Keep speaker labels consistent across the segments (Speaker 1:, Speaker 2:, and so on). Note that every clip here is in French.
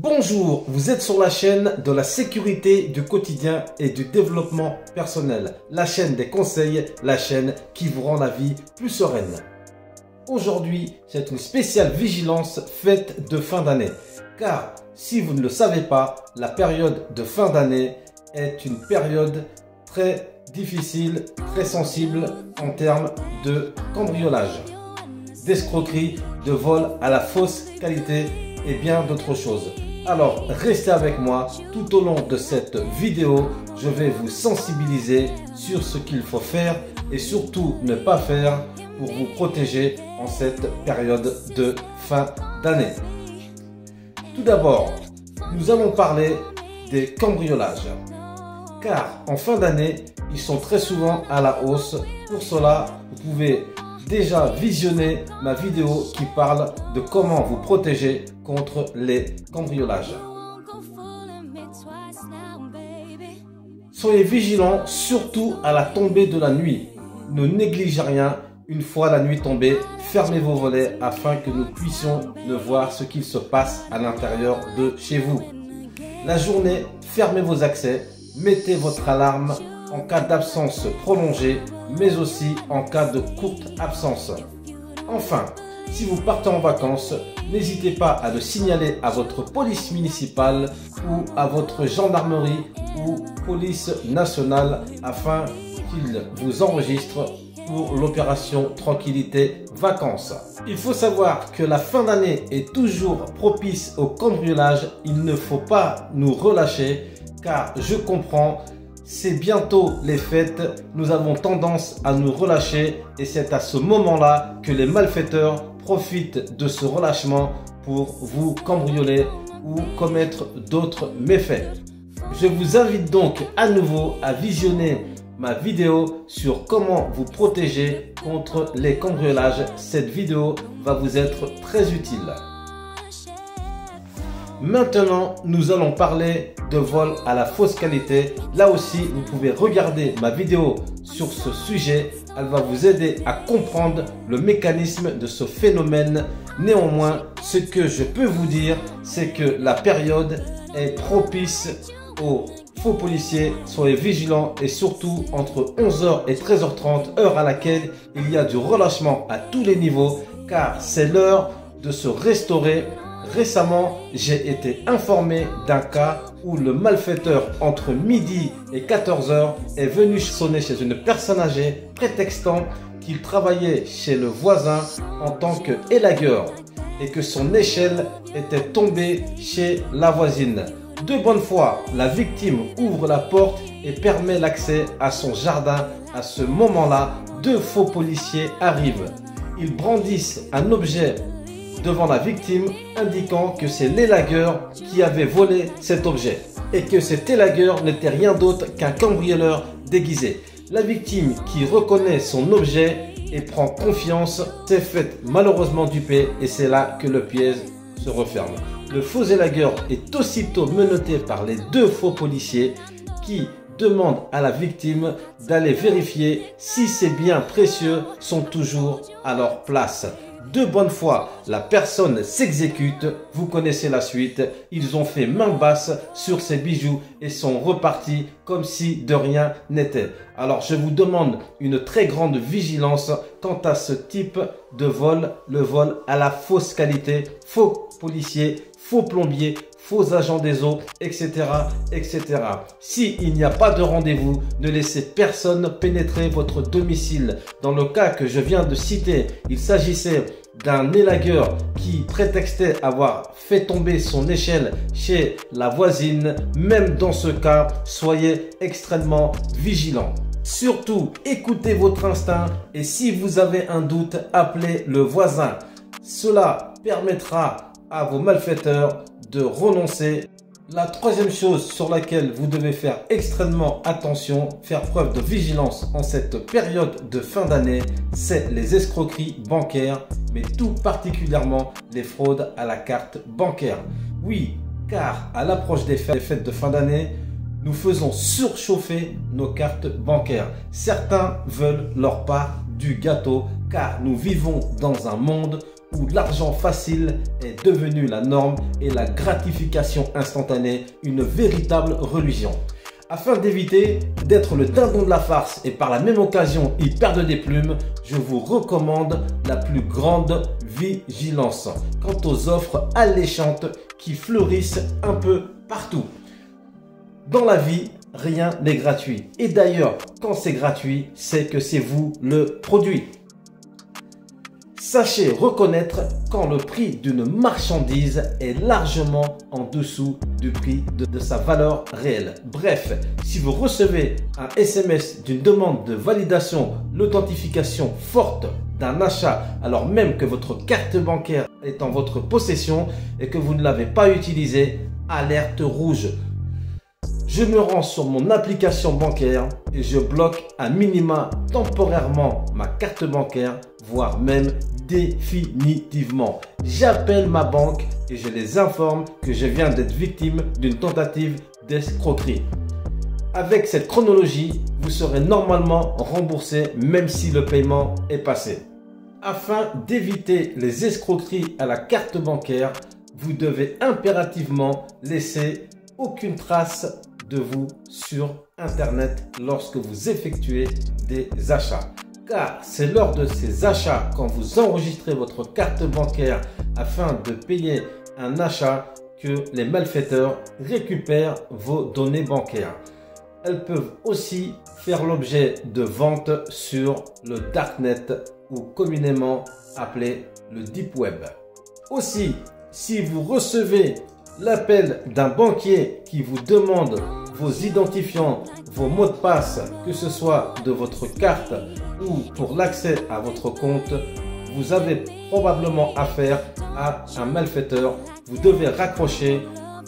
Speaker 1: Bonjour, vous êtes sur la chaîne de la sécurité du quotidien et du développement personnel. La chaîne des conseils, la chaîne qui vous rend la vie plus sereine. Aujourd'hui, c'est une spéciale vigilance fête de fin d'année. Car, si vous ne le savez pas, la période de fin d'année est une période très difficile, très sensible en termes de cambriolage, d'escroquerie, de vol à la fausse qualité et bien d'autres choses. Alors, restez avec moi tout au long de cette vidéo. Je vais vous sensibiliser sur ce qu'il faut faire et surtout ne pas faire pour vous protéger en cette période de fin d'année. Tout d'abord, nous allons parler des cambriolages. Car en fin d'année, ils sont très souvent à la hausse. Pour cela, vous pouvez déjà visionner ma vidéo qui parle de comment vous protéger contre les cambriolages. Soyez vigilants, surtout à la tombée de la nuit. Ne négligez rien. Une fois la nuit tombée, fermez vos volets afin que nous puissions ne voir ce qu'il se passe à l'intérieur de chez vous. La journée, fermez vos accès, mettez votre alarme en cas d'absence prolongée, mais aussi en cas de courte absence. Enfin, si vous partez en vacances, n'hésitez pas à le signaler à votre police municipale ou à votre gendarmerie ou police nationale afin qu'ils vous enregistrent pour l'opération Tranquillité Vacances. Il faut savoir que la fin d'année est toujours propice au cambriolage. Il ne faut pas nous relâcher car je comprends, c'est bientôt les fêtes, nous avons tendance à nous relâcher et c'est à ce moment-là que les malfaiteurs profitent de ce relâchement pour vous cambrioler ou commettre d'autres méfaits. Je vous invite donc à nouveau à visionner ma vidéo sur comment vous protéger contre les cambriolages. Cette vidéo va vous être très utile. Maintenant, nous allons parler de vol à la fausse qualité. Là aussi, vous pouvez regarder ma vidéo sur ce sujet. Elle va vous aider à comprendre le mécanisme de ce phénomène. Néanmoins, ce que je peux vous dire, c'est que la période est propice aux faux policiers. Soyez vigilants et surtout entre 11h et 13h30, heure à laquelle il y a du relâchement à tous les niveaux, car c'est l'heure de se restaurer. Récemment, j'ai été informé d'un cas où le malfaiteur entre midi et 14h est venu sonner chez une personne âgée prétextant qu'il travaillait chez le voisin en tant qu'élagueur et que son échelle était tombée chez la voisine. De bonne foi, la victime ouvre la porte et permet l'accès à son jardin. À ce moment-là, deux faux policiers arrivent. Ils brandissent un objet devant la victime, indiquant que c'est l'élagueur qui avait volé cet objet et que cet élagueur n'était rien d'autre qu'un cambrioleur déguisé. La victime, qui reconnaît son objet et prend confiance, s'est faite malheureusement duper et c'est là que le piège se referme. Le faux élagueur est aussitôt menotté par les deux faux policiers qui demandent à la victime d'aller vérifier si ces biens précieux sont toujours à leur place. De bonne foi, la personne s'exécute, vous connaissez la suite, ils ont fait main basse sur ces bijoux et sont repartis comme si de rien n'était. Alors je vous demande une très grande vigilance quant à ce type de vol, le vol à la fausse qualité, faux policiers, faux plombiers, faux agents des eaux, etc., etc. S'il n'y a pas de rendez-vous, ne laissez personne pénétrer votre domicile. Dans le cas que je viens de citer, il s'agissait d'un élagueur qui prétextait avoir fait tomber son échelle chez la voisine. Même dans ce cas, soyez extrêmement vigilants. Surtout, écoutez votre instinct et si vous avez un doute, appelez le voisin. Cela permettra à vos malfaiteurs de renoncer. La troisième chose sur laquelle vous devez faire extrêmement attention, faire preuve de vigilance en cette période de fin d'année, c'est les escroqueries bancaires, mais tout particulièrement les fraudes à la carte bancaire. Oui, car à l'approche des fêtes de fin d'année, nous faisons surchauffer nos cartes bancaires. Certains veulent leur part du gâteau car nous vivons dans un monde où l'argent facile est devenu la norme et la gratification instantanée une véritable religion. Afin d'éviter d'être le dindon de la farce et par la même occasion y perdre des plumes, je vous recommande la plus grande vigilance quant aux offres alléchantes qui fleurissent un peu partout. Dans la vie, rien n'est gratuit. Et d'ailleurs, quand c'est gratuit, c'est que c'est vous le produit. Sachez reconnaître quand le prix d'une marchandise est largement en dessous du prix de sa valeur réelle. Bref, si vous recevez un SMS d'une demande de validation, l'authentification forte d'un achat, alors même que votre carte bancaire est en votre possession et que vous ne l'avez pas utilisée, alerte rouge. Je me rends sur mon application bancaire et je bloque à minima temporairement ma carte bancaire, voire même définitivement. J'appelle ma banque et je les informe que je viens d'être victime d'une tentative d'escroquerie. Avec cette chronologie, vous serez normalement remboursé même si le paiement est passé. Afin d'éviter les escroqueries à la carte bancaire, vous devez impérativement laisser aucune trace de vous sur Internet lorsque vous effectuez des achats. Car c'est lors de ces achats, quand vous enregistrez votre carte bancaire afin de payer un achat, que les malfaiteurs récupèrent vos données bancaires. Elles peuvent aussi faire l'objet de ventes sur le Darknet ou communément appelé le Deep Web. Aussi, si vous recevez l'appel d'un banquier qui vous demande vos identifiants, vos mots de passe, que ce soit de votre carte ou pour l'accès à votre compte, vous avez probablement affaire à un malfaiteur. Vous devez raccrocher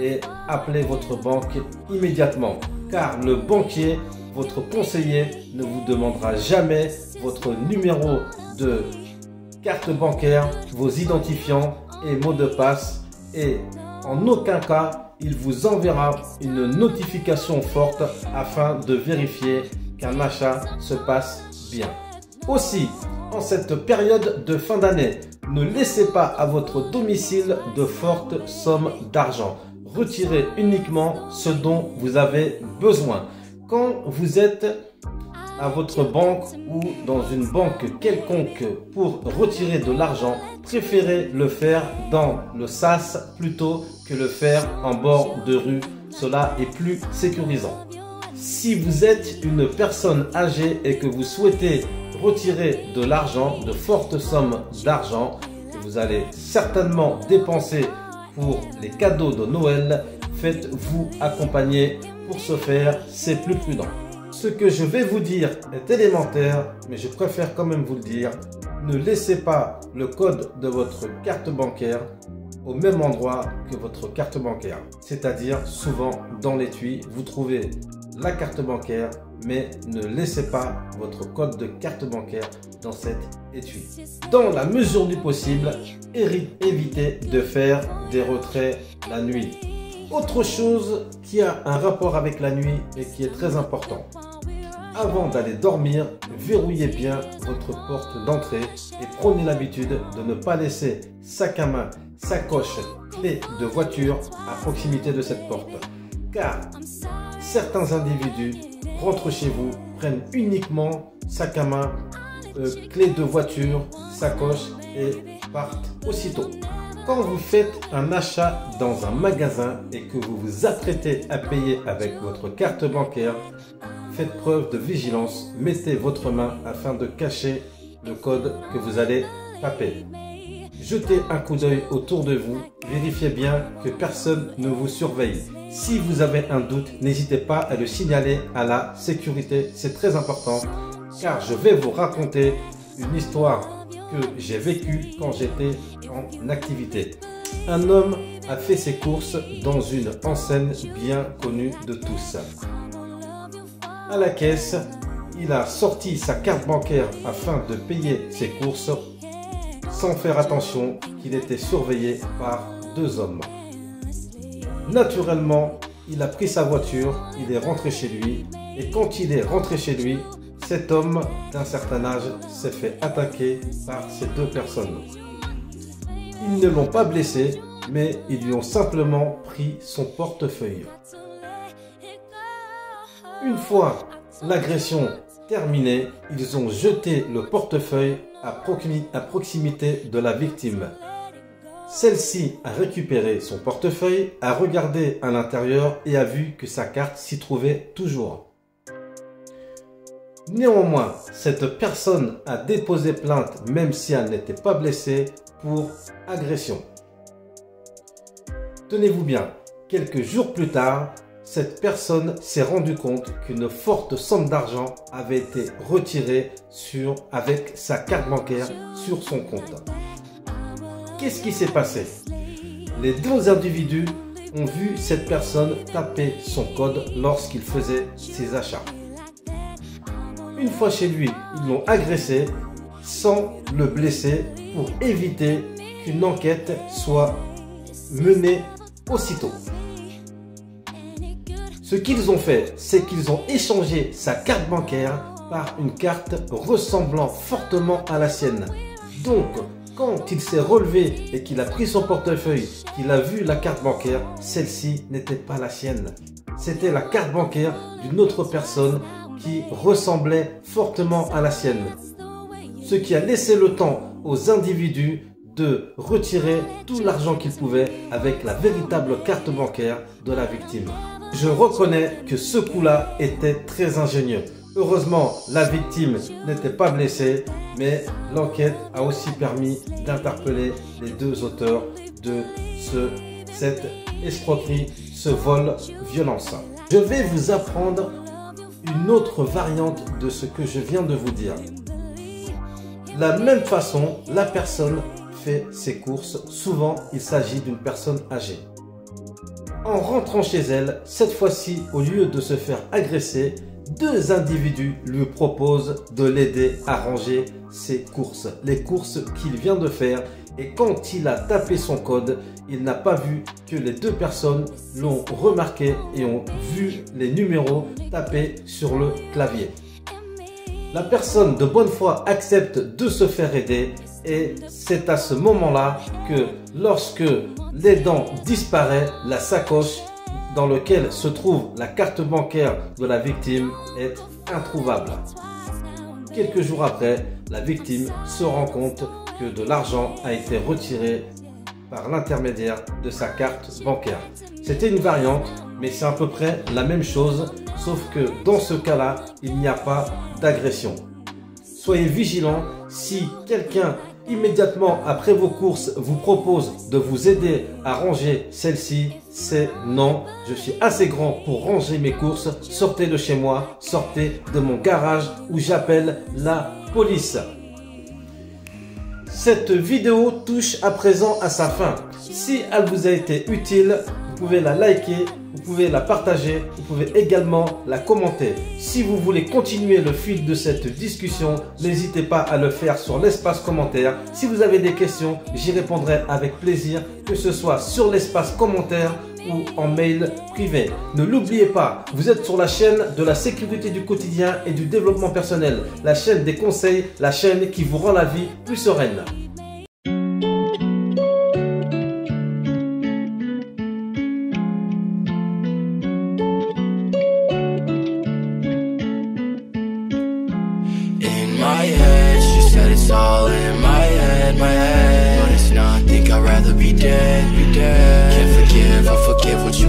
Speaker 1: et appeler votre banque immédiatement. Car le banquier, votre conseiller, ne vous demandera jamais votre numéro de carte bancaire, vos identifiants et mots de passe. Et en aucun cas, il vous enverra une notification forte afin de vérifier qu'un achat se passe bien. Aussi, en cette période de fin d'année, ne laissez pas à votre domicile de fortes sommes d'argent. Retirez uniquement ce dont vous avez besoin. Quand vous êtes à votre banque ou dans une banque quelconque pour retirer de l'argent, préférez le faire dans le sas plutôt que le faire en bord de rue. Cela est plus sécurisant. Si vous êtes une personne âgée et que vous souhaitez retirer de l'argent, de fortes sommes d'argent, que vous allez certainement dépenser pour les cadeaux de Noël, faites-vous accompagner. Pour ce faire, c'est plus prudent. Ce que je vais vous dire est élémentaire, mais je préfère quand même vous le dire. Ne laissez pas le code de votre carte bancaire au même endroit que votre carte bancaire. C'est-à-dire souvent dans l'étui, vous trouvez la carte bancaire, mais ne laissez pas votre code de carte bancaire dans cet étui. Dans la mesure du possible, évitez de faire des retraits la nuit. Autre chose qui a un rapport avec la nuit et qui est très important. Avant d'aller dormir, verrouillez bien votre porte d'entrée et prenez l'habitude de ne pas laisser sac à main, sacoche, clé de voiture à proximité de cette porte. Car certains individus rentrent chez vous, prennent uniquement sac à main, clé de voiture, sacoche et partent aussitôt. Quand vous faites un achat dans un magasin et que vous vous apprêtez à payer avec votre carte bancaire, faites preuve de vigilance, mettez votre main afin de cacher le code que vous allez taper. Jetez un coup d'œil autour de vous, vérifiez bien que personne ne vous surveille. Si vous avez un doute, n'hésitez pas à le signaler à la sécurité, c'est très important, car je vais vous raconter une histoire que j'ai vécue quand j'étais en activité. Un homme a fait ses courses dans une enseigne bien connue de tous. À la caisse, il a sorti sa carte bancaire afin de payer ses courses sans faire attention qu'il était surveillé par deux hommes. Naturellement, il a pris sa voiture, il est rentré chez lui et quand il est rentré chez lui, cet homme d'un certain âge s'est fait attaquer par ces deux personnes. Ils ne l'ont pas blessé, mais ils lui ont simplement pris son portefeuille. Une fois l'agression terminée, ils ont jeté le portefeuille à proximité de la victime. Celle-ci a récupéré son portefeuille, a regardé à l'intérieur et a vu que sa carte s'y trouvait toujours. Néanmoins, cette personne a déposé plainte même si elle n'était pas blessée pour agression. Tenez-vous bien, quelques jours plus tard, cette personne s'est rendue compte qu'une forte somme d'argent avait été retirée avec sa carte bancaire sur son compte. Qu'est-ce qui s'est passé? Les deux individus ont vu cette personne taper son code lorsqu'il faisait ses achats. Une fois chez lui, ils l'ont agressé sans le blesser pour éviter qu'une enquête soit menée aussitôt. Ce qu'ils ont fait, c'est qu'ils ont échangé sa carte bancaire par une carte ressemblant fortement à la sienne. Donc, quand il s'est relevé et qu'il a pris son portefeuille, qu'il a vu la carte bancaire, celle-ci n'était pas la sienne. C'était la carte bancaire d'une autre personne qui ressemblait fortement à la sienne. Ce qui a laissé le temps aux individus de retirer tout l'argent qu'ils pouvaient avec la véritable carte bancaire de la victime. Je reconnais que ce coup-là était très ingénieux. Heureusement, la victime n'était pas blessée, mais l'enquête a aussi permis d'interpeller les deux auteurs de cette escroquerie, ce vol violence. Je vais vous apprendre une autre variante de ce que je viens de vous dire. De la même façon, la personne fait ses courses. Souvent, il s'agit d'une personne âgée. En rentrant chez elle, cette fois-ci, au lieu de se faire agresser, deux individus lui proposent de l'aider à ranger ses courses, les courses qu'il vient de faire. Et quand il a tapé son code, il n'a pas vu que les deux personnes l'ont remarqué et ont vu les numéros tapés sur le clavier. La personne de bonne foi accepte de se faire aider et c'est à ce moment-là que lorsque l'aidant disparaît, la sacoche dans laquelle se trouve la carte bancaire de la victime est introuvable. Quelques jours après, la victime se rend compte que de l'argent a été retiré par l'intermédiaire de sa carte bancaire. C'était une variante, mais c'est à peu près la même chose, sauf que dans ce cas-là, il n'y a pas d'agression. Soyez vigilants, si quelqu'un immédiatement après vos courses vous propose de vous aider à ranger celle-ci, c'est non, je suis assez grand pour ranger mes courses, sortez de chez moi, sortez de mon garage ou j'appelle la police. Cette vidéo touche à présent à sa fin. Si elle vous a été utile, vous pouvez la liker, vous pouvez la partager, vous pouvez également la commenter. Si vous voulez continuer le fil de cette discussion, n'hésitez pas à le faire sur l'espace commentaire. Si vous avez des questions, j'y répondrai avec plaisir, que ce soit sur l'espace commentaire ou en mail privé. Ne l'oubliez pas, vous êtes sur la chaîne de la sécurité du quotidien et du développement personnel, la chaîne des conseils, la chaîne qui vous rend la vie plus sereine.
Speaker 2: All in my head, but it's not. Think I'd rather be dead. Can't forgive, I forgive what you